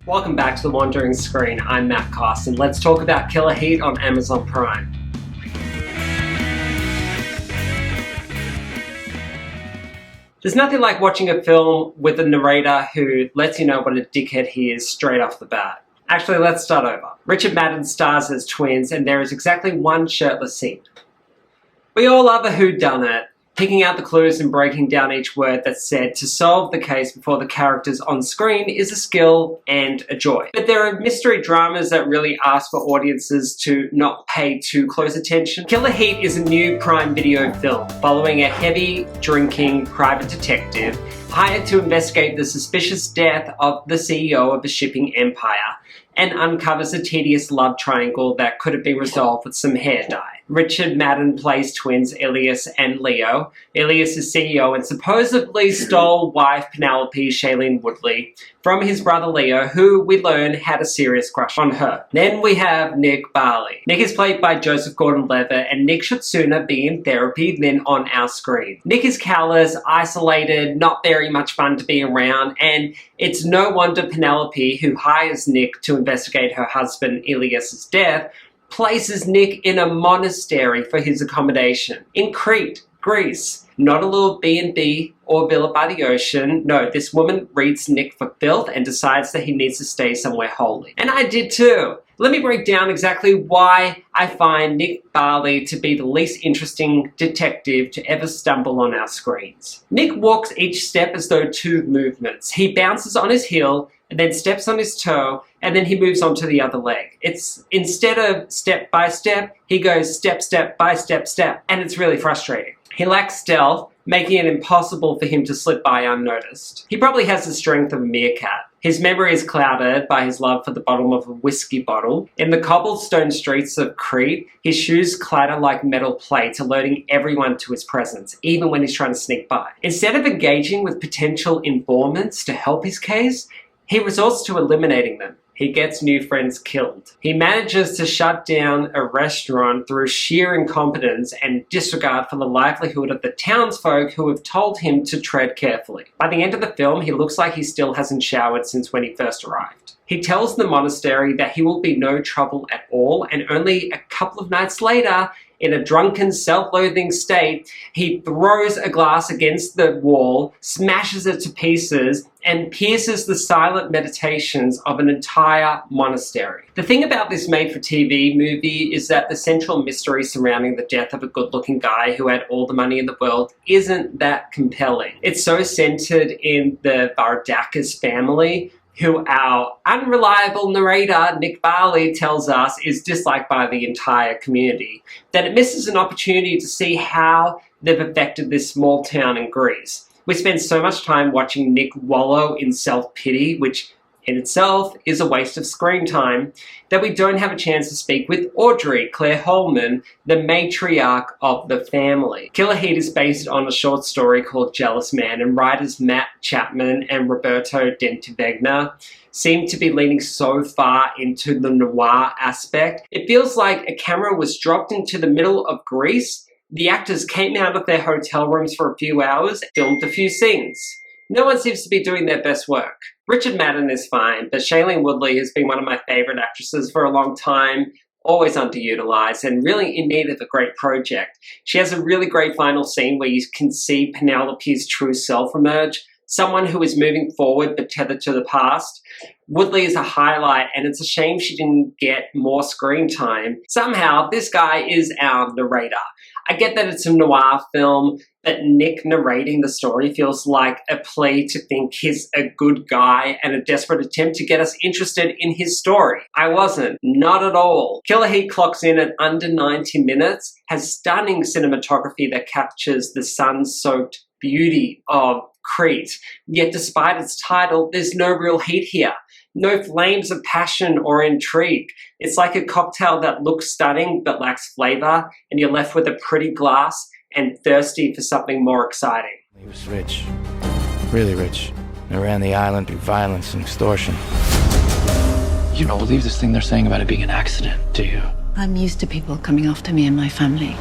Welcome back to The Wandering Screen. I'm Matt Koss, and let's talk about Killer Heat on Amazon Prime. There's nothing like watching a film with a narrator who lets you know what a dickhead he is straight off the bat. Actually, let's start over. Richard Madden stars as twins, and there is exactly one shirtless scene. We all love a whodunit, picking out the clues and breaking down each word that's said to solve the case before the characters on screen is a skill and a joy. But there are mystery dramas that really ask for audiences to not pay too close attention. Killer Heat is a new Prime Video film following a heavy drinking private detective hired to investigate the suspicious death of the CEO of a shipping empire and uncovers a tedious love triangle that could have been resolved with some hair dye. Richard Madden plays twins Ilias and Leo. Ilias is CEO and supposedly stole wife Penelope Shailene Woodley from his brother Leo, who we learn had a serious crush on her. Then we have Nick Barley. Nick is played by Joseph Gordon-Levitt, and Nick should sooner be in therapy than on our screen. Nick is callous, isolated, not very much fun to be around, and it's no wonder Penelope, who hires Nick to investigate her husband Ilias's death, places Nick in a monastery for his accommodation in Crete, Greece. Not a little B&B or villa by the ocean. No, this woman reads Nick for filth and decides that he needs to stay somewhere holy. And I did too. Let me break down exactly why I find Nick Barley to be the least interesting detective to ever stumble on our screens. Nick walks each step as though two movements. He bounces on his heel and then steps on his toe, and then he moves on to the other leg. It's instead of step by step, he goes step, step by step, step, and it's really frustrating. He lacks stealth, making it impossible for him to slip by unnoticed. He probably has the strength of a meerkat. His memory is clouded by his love for the bottom of a whiskey bottle. In the cobblestone streets of Crete, his shoes clatter like metal plates, alerting everyone to his presence, even when he's trying to sneak by. Instead of engaging with potential informants to help his case, he resorts to eliminating them. He gets new friends killed. He manages to shut down a restaurant through sheer incompetence and disregard for the livelihood of the townsfolk who have told him to tread carefully. By the end of the film, he looks like he still hasn't showered since when he first arrived. He tells the monastery that he will be no trouble at all, and only a couple of nights later, in a drunken, self-loathing state, he throws a glass against the wall, smashes it to pieces, and pierces the silent meditations of an entire monastery. The thing about this made-for-TV movie is that the central mystery surrounding the death of a good-looking guy who had all the money in the world isn't that compelling. It's so centered in the Varadkis family, who our unreliable narrator, Nick Barley, tells us is disliked by the entire community, that it misses an opportunity to see how they've affected this small town in Greece. We spend so much time watching Nick wallow in self-pity, which in itself is a waste of screen time, that we don't have a chance to speak with Audrey Claire Holman, the matriarch of the family. Killer Heat is based on a short story called Jealous Man, and writers Matt Chapman and Roberto Dentivegna seem to be leaning so far into the noir aspect. It feels like a camera was dropped into the middle of Greece. The actors came out of their hotel rooms for a few hours, filmed a few scenes. No one seems to be doing their best work. Richard Madden is fine, but Shailene Woodley has been one of my favorite actresses for a long time, always underutilized, and really in need of a great project. She has a really great final scene where you can see Penelope's true self emerge, someone who is moving forward but tethered to the past. Woodley is a highlight, and it's a shame she didn't get more screen time. Somehow, this guy is our narrator. I get that it's a noir film, but Nick narrating the story feels like a plea to think he's a good guy and a desperate attempt to get us interested in his story. I wasn't. Not at all. Killer Heat clocks in at under 90 minutes, has stunning cinematography that captures the sun-soaked beauty of Crete. Yet despite its title, there's no real heat here. No flames of passion or intrigue. It's like a cocktail that looks stunning but lacks flavor, and you're left with a pretty glass and thirsty for something more exciting. He was rich, really rich, and ran the island through violence and extortion. You don't believe this thing they're saying about it being an accident, do you? I'm used to people coming after me and my family.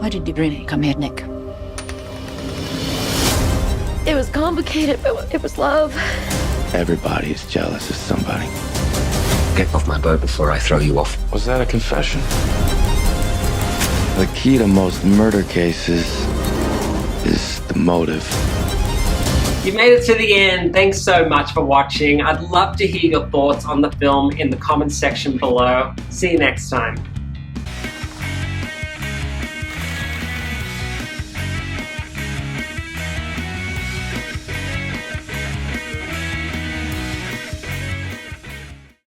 Why did you really come here, Nick? It was complicated, but it was love. Everybody is jealous of somebody. Get off my boat before I throw you off. Was that a confession? The key to most murder cases is the motive. You made it to the end. Thanks so much for watching. I'd love to hear your thoughts on the film in the comments section below. See you next time.